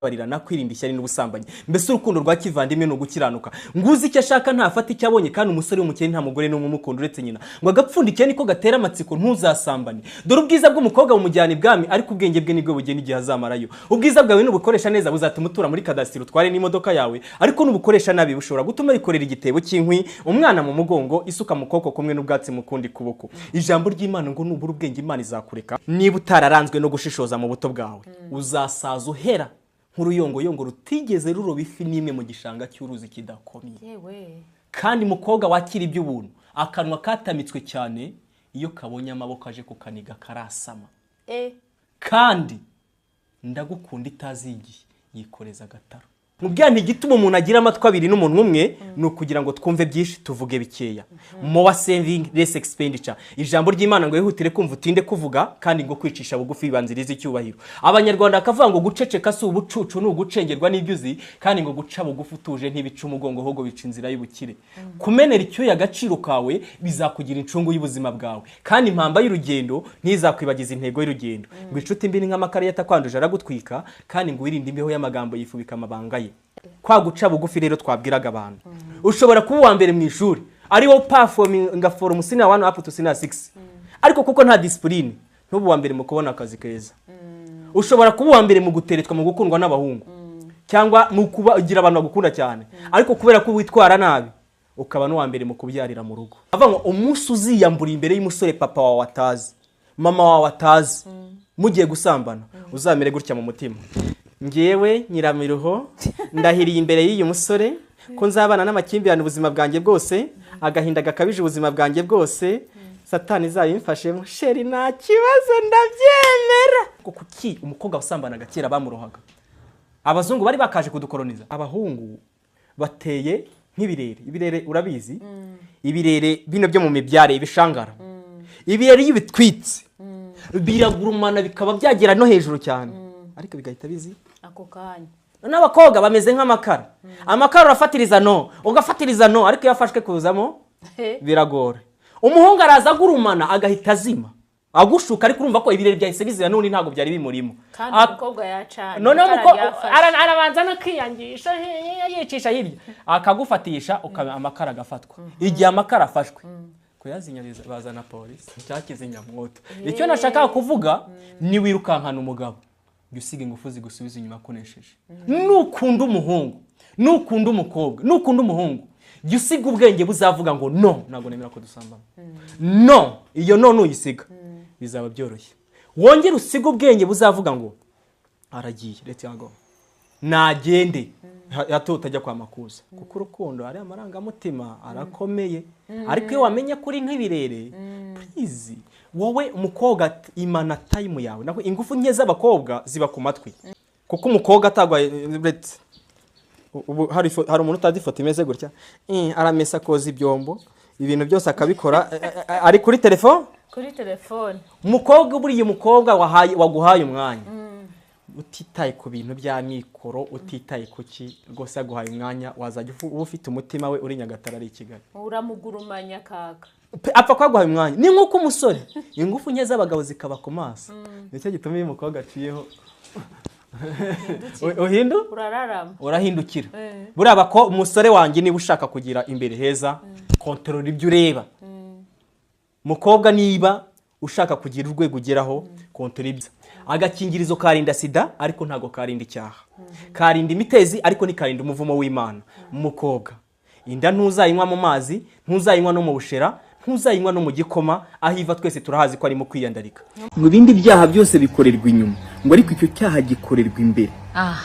barirana kwirinda ishyari n'ubusambanyi mbese urukundo rwa kivandimwe no gukiranuka nguzi icyo ashaka ntafata icyo abonye kandi umusore w'umukene nta mugore n'umwe umukunda uretse nyina ngo agapfundikiye niko gatera amatsiko ntuzasambane dore ubwiza bw'umukobwa bumujyana ibwami ariko ubwenge bwe nibwo bugena igihe azamarayo ubwiza bwawe n'ubukoresha neza buzatuma utura muri kadasitiri utware n'imodoka yawe ariko n'ubukoresha nabi bushobora gutuma bikorera igitebo cy'inkwi umwana mu mugongo isuka mu koko kumwe n'ubwatsi mu kundi kuboko ijambo ry'Imana ngo nubura ubwenge Imana izakureka niba utararanzwe no gushishoza mu buto bwawe uzasaza uhera nk'uruyongoyongo rutigeze ruroba ifi n'imwe mu gishanga cy'uruzi kidakomye kandi mukobwa wakira iby'ubuntu akanwa katamitswe cyane iyo kabonye amaboko aje kukaniga karasama kandi ndagukunda itazigiye yikoreza agataro mubwira ntigituma umuntu agira amatwi abiri n'umuntu umwe no kugira ngo twumve byinshi tuvuge bikeya more saving less expenditure ijambo ry'Imana ngo yihutire kumva utinde kuvuga kandi ngo kwicisha bugufi bibanziriza icyubahiro abanyarwanda akavuga ngo guceceka si ubucucu no gucengerwa n'ibyuzi kandi ngo guca bugufi utuje ntibica umugongo ahubwo bica inzira y'ubukire kumenera icyo y'agaciro kawe bizakugira incungu y'ubuzima bwawe kandi impamba y'urugendo ntizakwibagiza intego y'urugendo ngo inshuti mbi nk'amakara yatakwanduje aragutwika kandi ngo wirinde imbeho y'amagambo yifubika amabanga kwa guca bugufi rero twabwiraga abantu ushobora kuba uwa mbere mu ishuri ari wo performinga from senior 1 up to senior 6 ariko kuko nta discipline ntubu uwa mbere mu kubona akazi keza ushobora kuba uwa mbere mu guteretwa mu gukundwa n'abahungu cyangwa mu kuba ugira abantu bagukunda cyane ariko kubera ko witwara nabi ukaba n'uwa mbere mu kubyarira mu rugo avuga ngo umunsi uziyambura imbere y'umusore papa wawe atazi mama wawe atazi mugiye gusambana uzamere gutya mu mutima ngewe nyiramiruho ndahiriye imbere y'uyu musore ko nzabana n'amakimbirane ubuzima bwanjye bwose agahinda gakabije ubuzima bwanjye bwose satani izayimfashemo sheri nta kibazo ndabyemera kuki umukobwa usambanaga kera bamurohaga abazungu bari bakaje kudukoloniza abahungu bateye nk'ibirere ibirere urabizi ibirere bino byo mu mibyare ibishangara ibirere y'ibitwitse biragurumana bikaba byagera no hejuru cyane ariko bigahita bizi ako kanya n'abakobwa bameze nk'amakara amakara urafatiriza no ugafatiriza no ariko yafashwe kuzamo biragora umuhungu araza gurumana agahita azima agushuka ariko urumva ko ibirere byahise bizira none ntago byari bimurimo kandi umukobwa yacanye none arabanza no kwiyangisha yicisha hirya akagufatisha ukaba amakara agafatwa igihe amakara afashwe kuyazinyariza bazana polisi cyakize nyamwoto icyo nashaka kuvuga ni wirukankana umugabo gusiga ingufu zigusubiza inyuma kunesheje nukunda umuhungu nukunda umukobwa nukunda umuhungu gusiga ubwenge buzavuga ngo no nago nemera ko dusambana no iyo no nuyisiga bizaba byoroshye wongera usiga ubwenge buzavuga ngo aragiye leti yago nagende hato utajya kwa makuza kuko urukundo ari amarangamutima arakomeye ariko iyo wamenye kuri nk'ibirere please wowe umukobwa imana time yawe nako ingufu nke z'abakobwa ziba ku matwi kuko umukobwa atagwa hari umuntu utazi foto imeze gutya aramesa koza ibyombo ibintu byose akabikora ari kuri telefone umukobwa buriye umukobwa waguhaye umwanya utitaye ku bintu bya mikoro utitaye kuki rwose aguhaye umwanya wazajya ufite umutima we uri Nyagatare ari Kigali uramugurumanya kaka apfa kwaguhaye umwanya ni nkuko umusore ingufu nke z'abagabo zikaba ku maso nicyo gituma uyu mukobwa aciyeho urahindukira buriya ko umusore wanjye niba ushaka kugira imbere heza kontrol ibyo ureba mukobwa niba ushaka kugira urwego ugeraho kontrol ibyo agakingirizo karinda sida ariko ntago karinda icyaha karinda imitezi ariko ni karinda umuvumo w'Imana mukobwa inda ntuzayinywa mu mazi ntuzayinywa no mu bushera ntuzayinywa no mu gikoma ahiva twese turahazi ko ari mu kwiyandarika ngo bindi byaha byose bikorerwa inyuma ngo ariko icyo cyaha gikorerwa imbere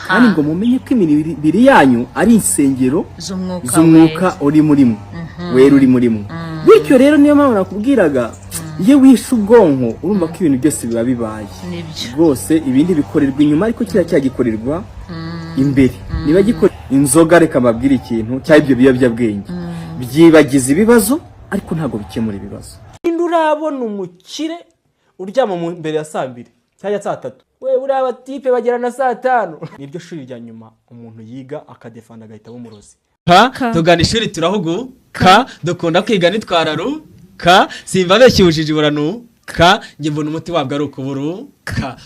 kandi ngo mumenye ko imibiri yanyu ari insengero z'umwuka uri murimo wera uri murimo bityo rero niyo mpamvu nakubwiraga iyo wishe ubwonko urumva ko ibintu byose biba bibaye rwose ibindi bikorerwa inyuma ariko kiriya cyagikorerwa imbere niba gikora inzoga reka mbabwire ikintu cyangwa ibyo biyobyabwenge byibagiza ibibazo ariko ntago bikemura ibibazo urabona umukire uryama mu mbere ya saa 2 cyangwa saa 3 we uri abatipe bagera na saa 5 niryo shuri rya nyuma umuntu yiga akadefanda agahita bumurozi tugana ishuri turahuguka dukunda kwiga nitwararu simva beshyujije buranu nge mbona umuti wabwo ari ukuburu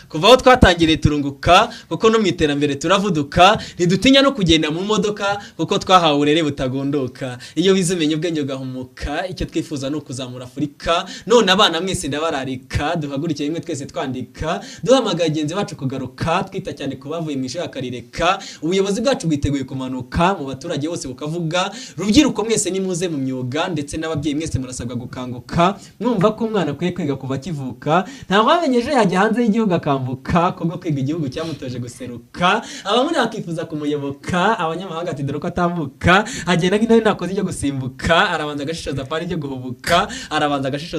kuva aho twatangiriye turunguka kuko no mu iterambere turavuduka ntidutinya no kugenda mu modoka kuko twahawe uburere butagondoka iyo wizumenye ubwenge ugahumuka icyo twifuza no kuzamura Afurika none abana mwese ndabararika duhagurukiye rimwe twese twandika duhamagaye genzi bacu kugaruka twita cyane kubavuye mu ishuri akarireka ubuyobozi bwacu bwiteguye kumanuka mu baturage bose bukavuga rubyiruko mwese nimuze mu myuga ndetse n'ababyeyi mwese murasabwa gukanguka mwumva ko umwana akwiye kwiga kuva kivuka nta wamenyeje yajya hanze y'igihugu akambuka kubwo kwiga igihugu cyamutoje guseruka abamuri bakifuza kumuyoboka abanyamahanga ati dore ko atambuka agenda nk'intare nakoze ijya gusimbuka arabanza agashishoza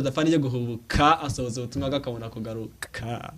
apana ijya guhubuka asohoza ubutumwa bwe akabona kugaruka